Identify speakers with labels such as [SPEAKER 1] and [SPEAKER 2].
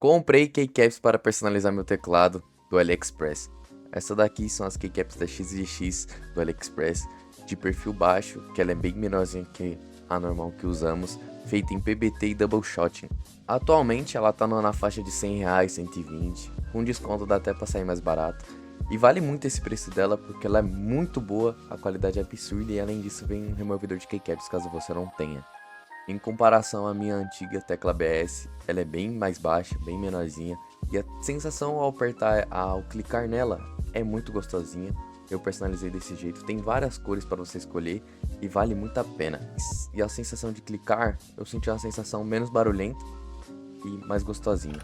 [SPEAKER 1] Comprei keycaps para personalizar meu teclado do AliExpress. Essa daqui são as keycaps da XGX do AliExpress, de perfil baixo, que ela é bem menorzinha que a normal que usamos, feita em PBT e double shotting. Atualmente ela tá na faixa de R$100, 120, com desconto dá até pra sair mais barato. E vale muito esse preço dela porque ela é muito boa, a qualidade é absurda e além disso vem um removedor de keycaps caso você não tenha. Em comparação à minha antiga tecla BS, ela é bem mais baixa, bem menorzinha, e a sensação ao clicar nela é muito gostosinha. Eu personalizei desse jeito, tem várias cores para você escolher e vale muito a pena. E a sensação de clicar, eu senti uma sensação menos barulhenta e mais gostosinha.